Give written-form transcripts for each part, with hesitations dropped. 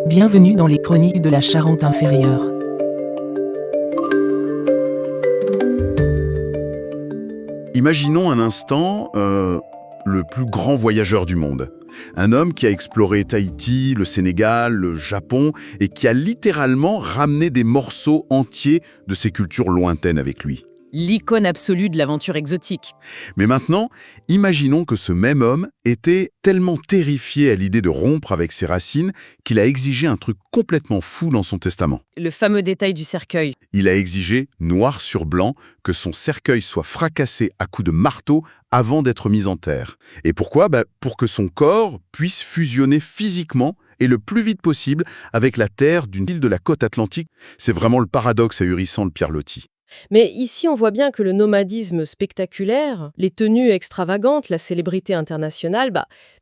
Bienvenue dans les chroniques de la Charente inférieure. Imaginons un instant le plus grand voyageur du monde. Un homme qui a exploré Tahiti, le Sénégal, le Japon et qui a littéralement ramené des morceaux entiers de ces cultures lointaines avec lui. L'icône absolue de l'aventure exotique. Mais maintenant, imaginons que ce même homme était tellement terrifié à l'idée de rompre avec ses racines qu'il a exigé un truc complètement fou dans son testament. Le fameux détail du cercueil. Il a exigé, noir sur blanc, que son cercueil soit fracassé à coups de marteau avant d'être mis en terre. Et pourquoi ? Pour que son corps puisse fusionner physiquement et le plus vite possible avec la terre d'une île de la côte atlantique. C'est vraiment le paradoxe ahurissant de Pierre Loti. Mais ici, on voit bien que le nomadisme spectaculaire, les tenues extravagantes, la célébrité internationale,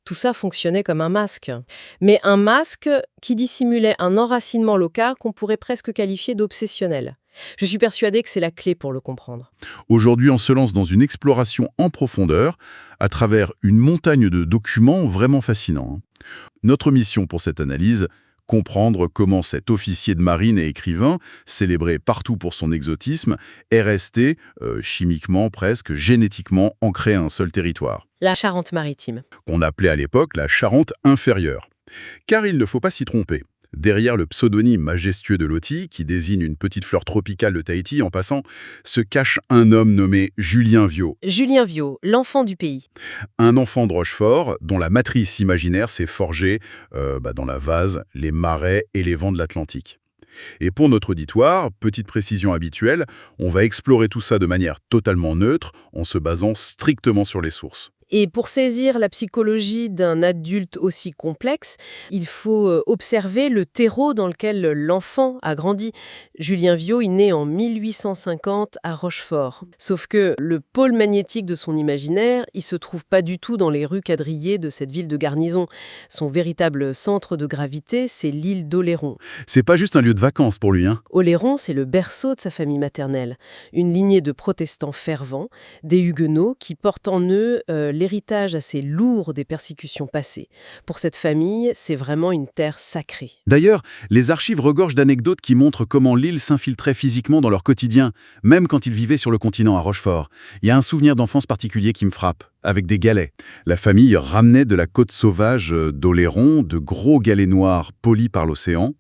tout ça fonctionnait comme un masque. Mais un masque qui dissimulait un enracinement local qu'on pourrait presque qualifier d'obsessionnel. Je suis persuadée que c'est la clé pour le comprendre. Aujourd'hui, on se lance dans une exploration en profondeur à travers une montagne de documents vraiment fascinants. Notre mission pour cette analyse, comprendre comment cet officier de marine et écrivain, célébré partout pour son exotisme, est resté, chimiquement presque, génétiquement ancré à un seul territoire. La Charente-Maritime. Qu'on appelait à l'époque la Charente inférieure. Car il ne faut pas s'y tromper. Derrière le pseudonyme majestueux de Loti, qui désigne une petite fleur tropicale de Tahiti en passant, se cache un homme nommé Julien Viaud. Julien Viaud, l'enfant du pays. Un enfant de Rochefort, dont la matrice imaginaire s'est forgée dans la vase, les marais et les vents de l'Atlantique. Et pour notre auditoire, petite précision habituelle, on va explorer tout ça de manière totalement neutre, en se basant strictement sur les sources. Et pour saisir la psychologie d'un adulte aussi complexe, il faut observer le terreau dans lequel l'enfant a grandi. Julien Viaud est né en 1850 à Rochefort. Sauf que le pôle magnétique de son imaginaire, il se trouve pas du tout dans les rues quadrillées de cette ville de garnison. Son véritable centre de gravité, c'est l'île d'Oléron. C'est pas juste un lieu de vacances pour lui, hein. Oléron, c'est le berceau de sa famille maternelle. Une lignée de protestants fervents, des huguenots qui portent en eux l'héritage assez lourd des persécutions passées. Pour cette famille, c'est vraiment une terre sacrée. D'ailleurs, les archives regorgent d'anecdotes qui montrent comment l'île s'infiltrait physiquement dans leur quotidien, même quand ils vivaient sur le continent à Rochefort. Il y a un souvenir d'enfance particulier qui me frappe, avec des galets. La famille ramenait de la côte sauvage d'Oléron de gros galets noirs polis par l'océan.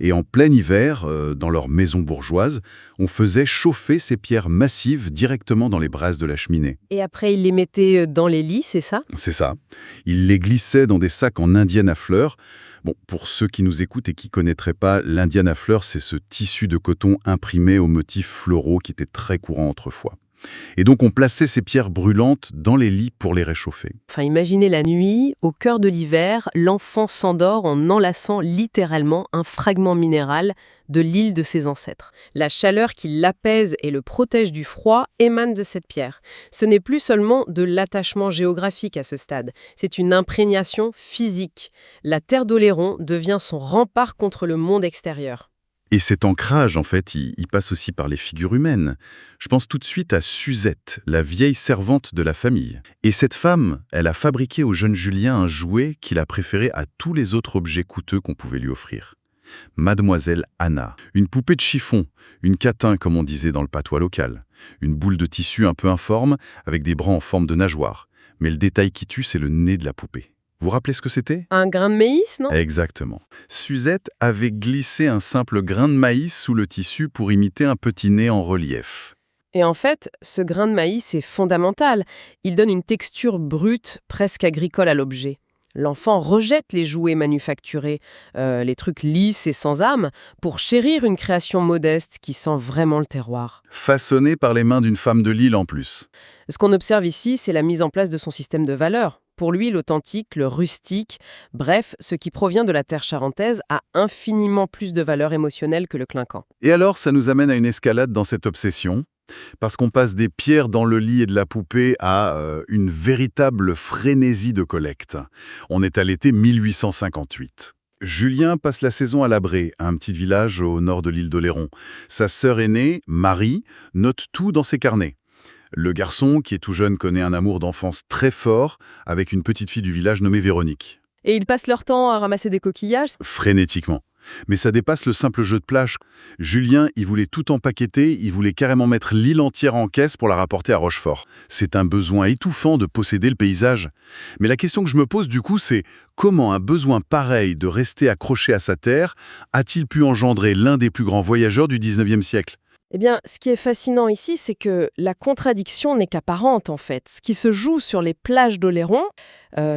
Et en plein hiver, dans leur maison bourgeoise, on faisait chauffer ces pierres massives directement dans les braises de la cheminée. Et après, ils les mettaient dans les lits, c'est ça ? C'est ça. Ils les glissaient dans des sacs en indienne à fleurs. Bon, pour ceux qui nous écoutent et qui ne connaîtraient pas, l'indienne à fleurs, c'est ce tissu de coton imprimé aux motifs floraux qui était très courant autrefois. Et donc on plaçait ces pierres brûlantes dans les lits pour les réchauffer. Enfin, imaginez la nuit, au cœur de l'hiver, l'enfant s'endort en enlaçant littéralement un fragment minéral de l'île de ses ancêtres. La chaleur qui l'apaise et le protège du froid émane de cette pierre. Ce n'est plus seulement de l'attachement géographique à ce stade, c'est une imprégnation physique. La terre d'Oléron devient son rempart contre le monde extérieur. Et cet ancrage, en fait, il passe aussi par les figures humaines. Je pense tout de suite à Suzette, la vieille servante de la famille. Et cette femme, elle a fabriqué au jeune Julien un jouet qu'il a préféré à tous les autres objets coûteux qu'on pouvait lui offrir. Mademoiselle Anna, une poupée de chiffon, une catin comme on disait dans le patois local, une boule de tissu un peu informe avec des bras en forme de nageoire. Mais le détail qui tue, c'est le nez de la poupée. Vous vous rappelez ce que c'était ? Un grain de maïs, non ? Exactement. Suzette avait glissé un simple grain de maïs sous le tissu pour imiter un petit nez en relief. Et en fait, ce grain de maïs est fondamental. Il donne une texture brute, presque agricole à l'objet. L'enfant rejette les jouets manufacturés, les trucs lisses et sans âme, pour chérir une création modeste qui sent vraiment le terroir. Façonné par les mains d'une femme de l'île en plus. Ce qu'on observe ici, c'est la mise en place de son système de valeurs. Pour lui, l'authentique, le rustique, bref, ce qui provient de la terre charentaise a infiniment plus de valeur émotionnelle que le clinquant. Et alors, ça nous amène à une escalade dans cette obsession, parce qu'on passe des pierres dans le lit et de la poupée à une véritable frénésie de collecte. On est à l'été 1858. Julien passe la saison à Labré, un petit village au nord de l'île d'Oléron. Sa sœur aînée, Marie, note tout dans ses carnets. Le garçon, qui est tout jeune, connaît un amour d'enfance très fort avec une petite fille du village nommée Véronique. Et ils passent leur temps à ramasser des coquillages. Frénétiquement. Mais ça dépasse le simple jeu de plage. Julien, il voulait tout empaqueter, il voulait carrément mettre l'île entière en caisse pour la rapporter à Rochefort. C'est un besoin étouffant de posséder le paysage. Mais la question que je me pose du coup, c'est comment un besoin pareil de rester accroché à sa terre a-t-il pu engendrer l'un des plus grands voyageurs du 19e siècle ? Eh bien, ce qui est fascinant ici, c'est que la contradiction n'est qu'apparente, en fait. Ce qui se joue sur les plages d'Oléron,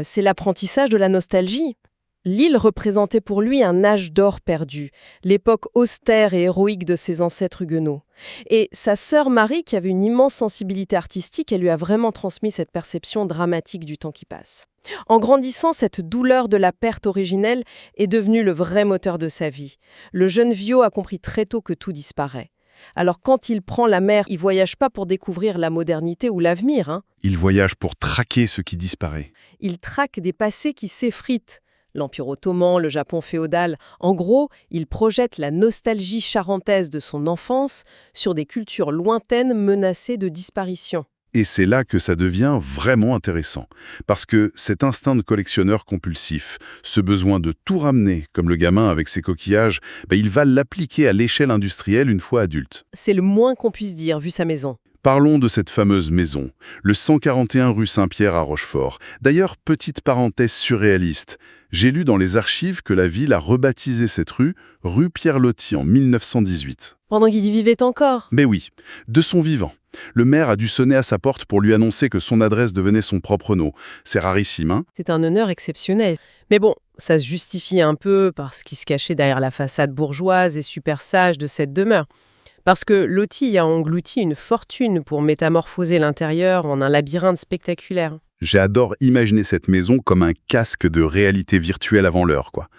c'est l'apprentissage de la nostalgie. L'île représentait pour lui un âge d'or perdu, l'époque austère et héroïque de ses ancêtres huguenots. Et sa sœur Marie, qui avait une immense sensibilité artistique, elle lui a vraiment transmis cette perception dramatique du temps qui passe. En grandissant, cette douleur de la perte originelle est devenue le vrai moteur de sa vie. Le jeune Viaud a compris très tôt que tout disparaît. Alors quand il prend la mer, il voyage pas pour découvrir la modernité ou l'avenir, hein. Il voyage pour traquer ce qui disparaît. Il traque des passés qui s'effritent. L'Empire ottoman, le Japon féodal. En gros, il projette la nostalgie charentaise de son enfance sur des cultures lointaines menacées de disparition. Et c'est là que ça devient vraiment intéressant. Parce que cet instinct de collectionneur compulsif, ce besoin de tout ramener, comme le gamin avec ses coquillages, il va l'appliquer à l'échelle industrielle une fois adulte. C'est le moins qu'on puisse dire, vu sa maison. Parlons de cette fameuse maison, le 141 rue Saint-Pierre à Rochefort. D'ailleurs, petite parenthèse surréaliste, j'ai lu dans les archives que la ville a rebaptisé cette rue Pierre-Loti en 1918. Pendant qu'il y vivait encore. Mais oui, de son vivant. Le maire a dû sonner à sa porte pour lui annoncer que son adresse devenait son propre nom. C'est rarissime, hein ? C'est un honneur exceptionnel. Mais bon, ça se justifie un peu par ce qui se cachait derrière la façade bourgeoise et super sage de cette demeure. Parce que Loti a englouti une fortune pour métamorphoser l'intérieur en un labyrinthe spectaculaire. J'adore imaginer cette maison comme un casque de réalité virtuelle avant l'heure, quoi.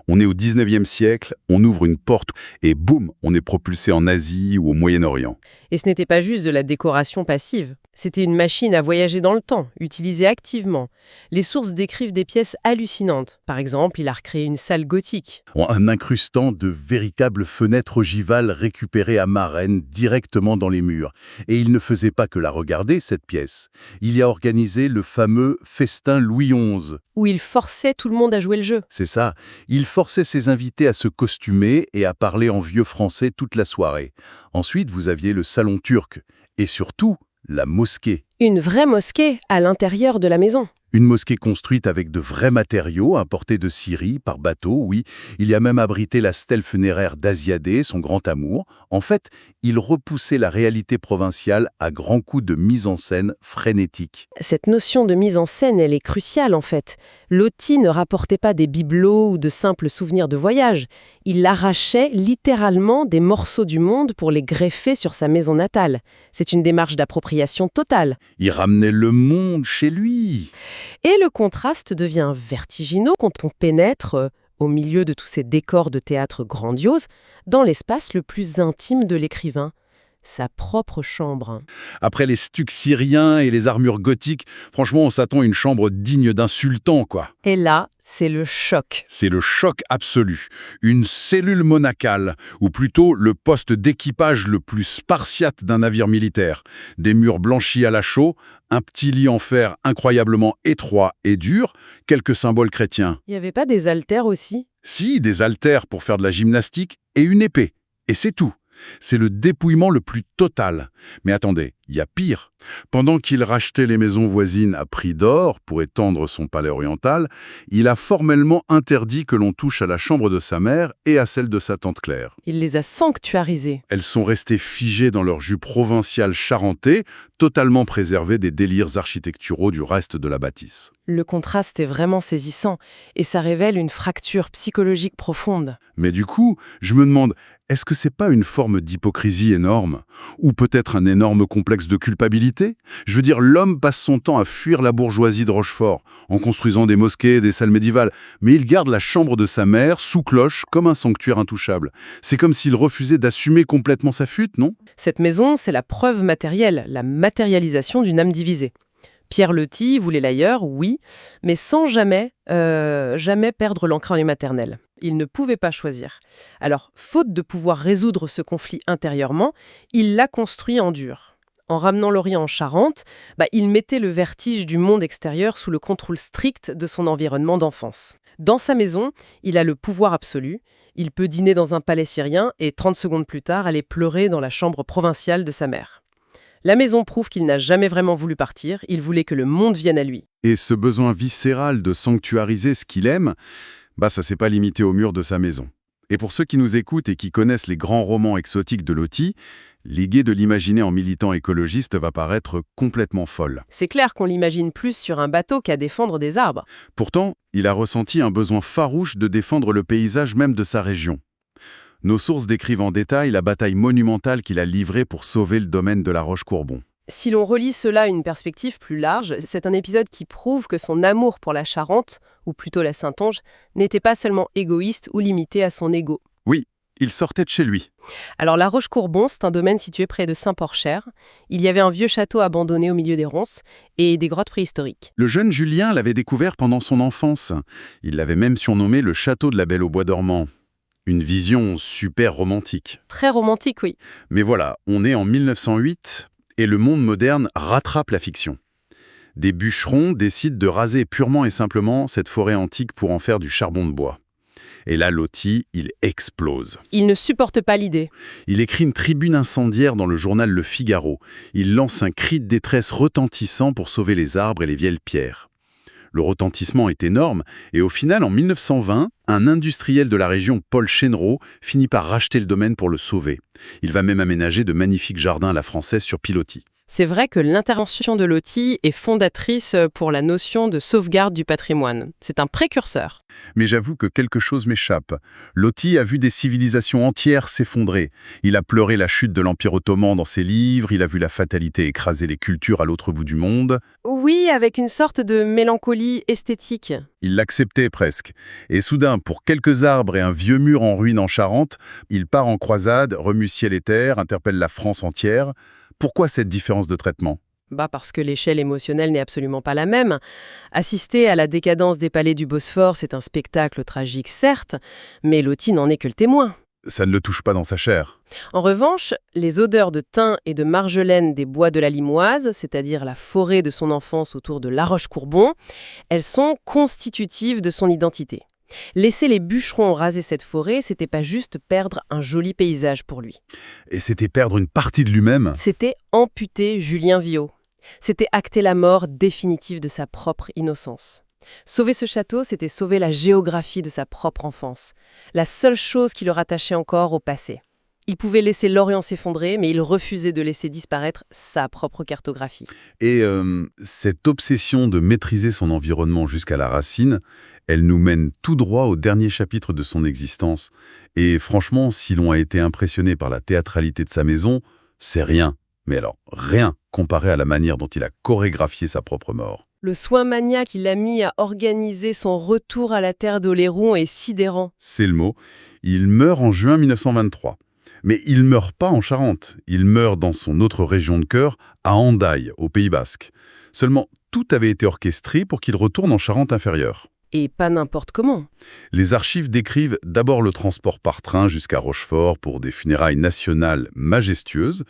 On est au 19e siècle, on ouvre une porte et boum, on est propulsé en Asie ou au Moyen-Orient. Et ce n'était pas juste de la décoration passive. C'était une machine à voyager dans le temps, utilisée activement. Les sources décrivent des pièces hallucinantes. Par exemple, il a recréé une salle gothique. En incrustant de véritables fenêtres ogivales récupérées à Marennes directement dans les murs. Et il ne faisait pas que la regarder, cette pièce. Il y a organisé le fameux festin Louis XI. Où il forçait tout le monde à jouer le jeu. C'est ça. Il forçait ses invités à se costumer et à parler en vieux français toute la soirée. Ensuite, vous aviez le salon turc. Et surtout, la mosquée. Une vraie mosquée à l'intérieur de la maison. Une mosquée construite avec de vrais matériaux importés de Syrie par bateau, oui. Il y a même abrité la stèle funéraire d'Asiadé, son grand amour. En fait, il repoussait la réalité provinciale à grands coups de mise en scène frénétique. Cette notion de mise en scène, elle est cruciale en fait. Loti ne rapportait pas des bibelots ou de simples souvenirs de voyage. Il arrachait littéralement des morceaux du monde pour les greffer sur sa maison natale. C'est une démarche d'appropriation totale. Il ramenait le monde chez lui. Et le contraste devient vertigineux quand on pénètre, au milieu de tous ces décors de théâtre grandioses, dans l'espace le plus intime de l'écrivain, sa propre chambre. Après les stucs syriens et les armures gothiques, franchement, on s'attend à une chambre digne d'un sultan, quoi. Et là, c'est le choc. C'est le choc absolu. Une cellule monacale, ou plutôt le poste d'équipage le plus spartiate d'un navire militaire. Des murs blanchis à la chaux, un petit lit en fer incroyablement étroit et dur, quelques symboles chrétiens. Il n'y avait pas des haltères aussi ? Si, des haltères pour faire de la gymnastique et une épée. Et c'est tout. C'est le dépouillement le plus total. Mais attendez, il y a pire. Pendant qu'il rachetait les maisons voisines à prix d'or pour étendre son palais oriental, il a formellement interdit que l'on touche à la chambre de sa mère et à celle de sa tante Claire. Il les a sanctuarisées. Elles sont restées figées dans leur jus provincial charentais, totalement préservées des délires architecturaux du reste de la bâtisse. Le contraste est vraiment saisissant et ça révèle une fracture psychologique profonde. Mais du coup, je me demande, est-ce que c'est pas une forme d'hypocrisie énorme ? Ou peut-être un énorme complexe de culpabilité ? Je veux dire, l'homme passe son temps à fuir la bourgeoisie de Rochefort, en construisant des mosquées et des salles médiévales, mais il garde la chambre de sa mère sous cloche comme un sanctuaire intouchable. C'est comme s'il refusait d'assumer complètement sa fuite, non ? Cette maison, c'est la preuve matérielle, la matérialisation d'une âme divisée. Pierre Loti voulait l'ailleurs, oui, mais sans jamais perdre l'ancrage maternel. Il ne pouvait pas choisir. Alors, faute de pouvoir résoudre ce conflit intérieurement, il l'a construit en dur. En ramenant Laurie en Charente, il mettait le vertige du monde extérieur sous le contrôle strict de son environnement d'enfance. Dans sa maison, il a le pouvoir absolu. Il peut dîner dans un palais syrien et 30 secondes plus tard, aller pleurer dans la chambre provinciale de sa mère. La maison prouve qu'il n'a jamais vraiment voulu partir, il voulait que le monde vienne à lui. Et ce besoin viscéral de sanctuariser ce qu'il aime, ça s'est pas limité aux murs de sa maison. Et pour ceux qui nous écoutent et qui connaissent les grands romans exotiques de Loti, l'idée de l'imaginer en militant écologiste va paraître complètement folle. C'est clair qu'on l'imagine plus sur un bateau qu'à défendre des arbres. Pourtant, il a ressenti un besoin farouche de défendre le paysage même de sa région. Nos sources décrivent en détail la bataille monumentale qu'il a livrée pour sauver le domaine de la Roche-Courbon. Si l'on relie cela à une perspective plus large, c'est un épisode qui prouve que son amour pour la Charente, ou plutôt la Saintonge, n'était pas seulement égoïste ou limité à son ego. Oui, il sortait de chez lui. Alors la Roche-Courbon, c'est un domaine situé près de Saint-Porcher. Il y avait un vieux château abandonné au milieu des ronces et des grottes préhistoriques. Le jeune Julien l'avait découvert pendant son enfance. Il l'avait même surnommé le château de la Belle au bois dormant. Une vision super romantique. Très romantique, oui. Mais voilà, on est en 1908 et le monde moderne rattrape la fiction. Des bûcherons décident de raser purement et simplement cette forêt antique pour en faire du charbon de bois. Et là, Loti, il explose. Il ne supporte pas l'idée. Il écrit une tribune incendiaire dans le journal Le Figaro. Il lance un cri de détresse retentissant pour sauver les arbres et les vieilles pierres. Le retentissement est énorme et au final, en 1920, un industriel de la région, Paul Chénereau, finit par racheter le domaine pour le sauver. Il va même aménager de magnifiques jardins à la française sur pilotis. C'est vrai que l'intervention de Loti est fondatrice pour la notion de sauvegarde du patrimoine. C'est un précurseur. Mais j'avoue que quelque chose m'échappe. Loti a vu des civilisations entières s'effondrer. Il a pleuré la chute de l'Empire ottoman dans ses livres, il a vu la fatalité écraser les cultures à l'autre bout du monde. Oui, avec une sorte de mélancolie esthétique. Il l'acceptait presque. Et soudain, pour quelques arbres et un vieux mur en ruine en Charente, il part en croisade, remue ciel et terre, interpelle la France entière. Pourquoi cette différence de traitement ? Parce que l'échelle émotionnelle n'est absolument pas la même. Assister à la décadence des palais du Bosphore, c'est un spectacle tragique, certes, mais Loti n'en est que le témoin. Ça ne le touche pas dans sa chair. En revanche, les odeurs de thym et de marjolaine des bois de la Limoise, c'est-à-dire la forêt de son enfance autour de La Roche-Courbon, elles sont constitutives de son identité. Laisser les bûcherons raser cette forêt, c'était pas juste perdre un joli paysage pour lui. Et c'était perdre une partie de lui-même. C'était amputer Julien Viaud. C'était acter la mort définitive de sa propre innocence. Sauver ce château, c'était sauver la géographie de sa propre enfance. La seule chose qui le rattachait encore au passé. Il pouvait laisser l'Orient s'effondrer, mais il refusait de laisser disparaître sa propre cartographie. Et cette obsession de maîtriser son environnement jusqu'à la racine, elle nous mène tout droit au dernier chapitre de son existence. Et franchement, si l'on a été impressionné par la théâtralité de sa maison, c'est rien. Mais alors, rien comparé à la manière dont il a chorégraphié sa propre mort. Le soin maniaque qu'il a mis à organiser son retour à la terre d'Oléron est sidérant. C'est le mot. Il meurt en juin 1923. Mais il meurt pas en Charente. Il meurt dans son autre région de cœur, à Hendaye, au Pays Basque. Seulement, tout avait été orchestré pour qu'il retourne en Charente inférieure. Et pas n'importe comment. Les archives décrivent d'abord le transport par train jusqu'à Rochefort pour des funérailles nationales majestueuses.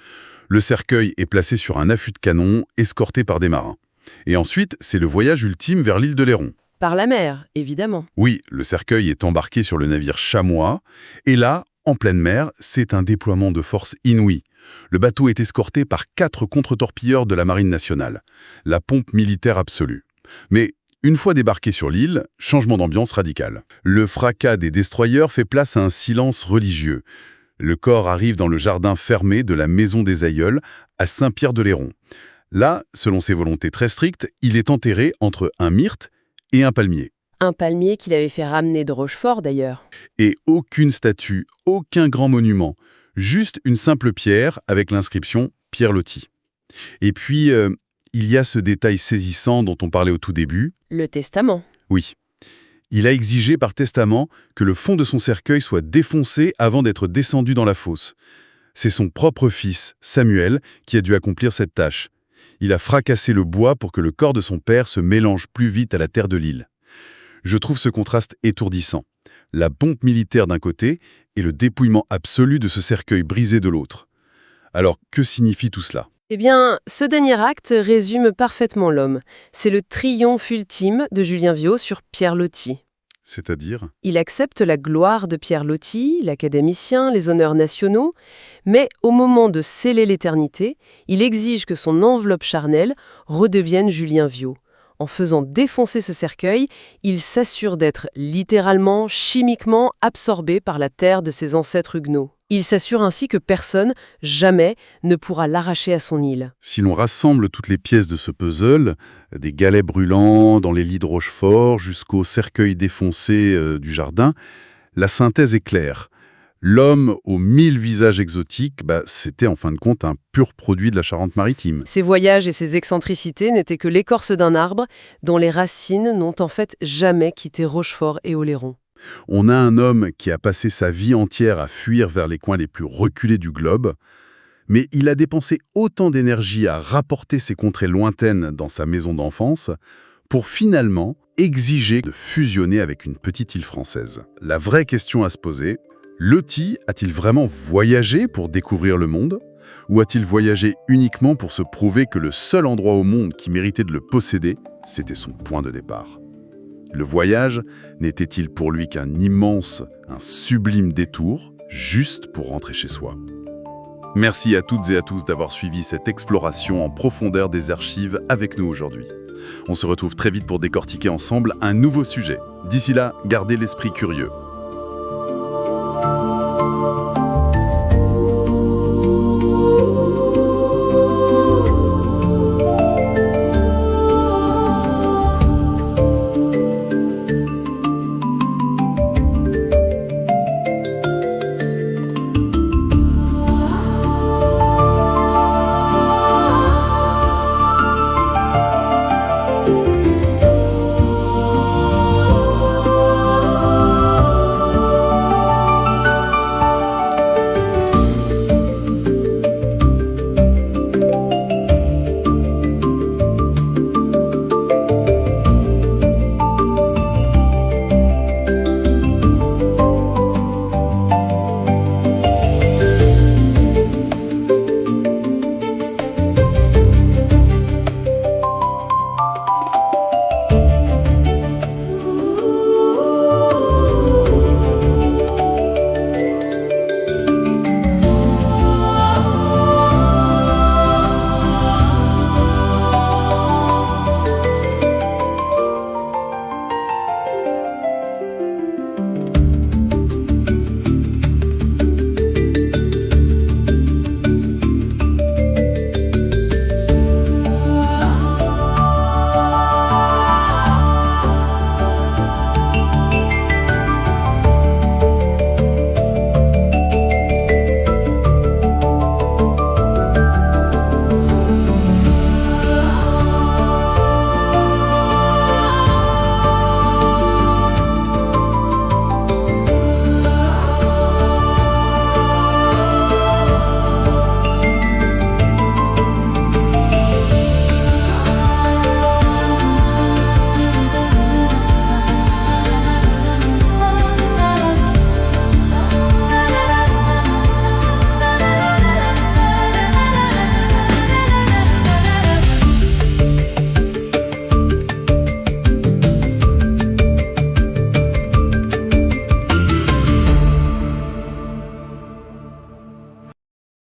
Le cercueil est placé sur un affût de canon, escorté par des marins. Et ensuite, c'est le voyage ultime vers l'île de Léron. Par la mer, évidemment. Oui, le cercueil est embarqué sur le navire Chamois. Et là, en pleine mer, c'est un déploiement de force inouï. Le bateau est escorté par 4 contre-torpilleurs de la Marine nationale. La pompe militaire absolue. Mais une fois débarqué sur l'île, changement d'ambiance radical. Le fracas des destroyers fait place à un silence religieux. Le corps arrive dans le jardin fermé de la Maison des Aïeuls, à Saint-Pierre-de-Léron. Là, selon ses volontés très strictes, il est enterré entre un myrte et un palmier. Un palmier qu'il avait fait ramener de Rochefort, d'ailleurs. Et aucune statue, aucun grand monument. Juste une simple pierre avec l'inscription « Pierre Loti ». Et puis, il y a ce détail saisissant dont on parlait au tout début. Le testament. Oui. Il a exigé par testament que le fond de son cercueil soit défoncé avant d'être descendu dans la fosse. C'est son propre fils, Samuel, qui a dû accomplir cette tâche. Il a fracassé le bois pour que le corps de son père se mélange plus vite à la terre de l'île. Je trouve ce contraste étourdissant. La pompe militaire d'un côté et le dépouillement absolu de ce cercueil brisé de l'autre. Alors, que signifie tout cela ? Eh bien, ce dernier acte résume parfaitement l'homme. C'est le triomphe ultime de Julien Viaud sur Pierre Loti. C'est-à-dire? Il accepte la gloire de Pierre Loti, l'académicien, les honneurs nationaux, mais au moment de sceller l'éternité, il exige que son enveloppe charnelle redevienne Julien Viaud. En faisant défoncer ce cercueil, il s'assure d'être littéralement, chimiquement absorbé par la terre de ses ancêtres huguenots. Il s'assure ainsi que personne, jamais, ne pourra l'arracher à son île. Si l'on rassemble toutes les pièces de ce puzzle, des galets brûlants dans les lits de Rochefort jusqu'au cercueil défoncé du jardin, la synthèse est claire. L'homme aux 1000 visages exotiques, c'était en fin de compte un pur produit de la Charente-Maritime. Ses voyages et ses excentricités n'étaient que l'écorce d'un arbre dont les racines n'ont en fait jamais quitté Rochefort et Oléron. On a un homme qui a passé sa vie entière à fuir vers les coins les plus reculés du globe, mais il a dépensé autant d'énergie à rapporter ces contrées lointaines dans sa maison d'enfance pour finalement exiger de fusionner avec une petite île française. La vraie question à se poser, Loti a-t-il vraiment voyagé pour découvrir le monde? Ou a-t-il voyagé uniquement pour se prouver que le seul endroit au monde qui méritait de le posséder, c'était son point de départ? Le voyage n'était-il pour lui qu'un immense, un sublime détour, juste pour rentrer chez soi? Merci à toutes et à tous d'avoir suivi cette exploration en profondeur des archives avec nous aujourd'hui. On se retrouve très vite pour décortiquer ensemble un nouveau sujet. D'ici là, gardez l'esprit curieux.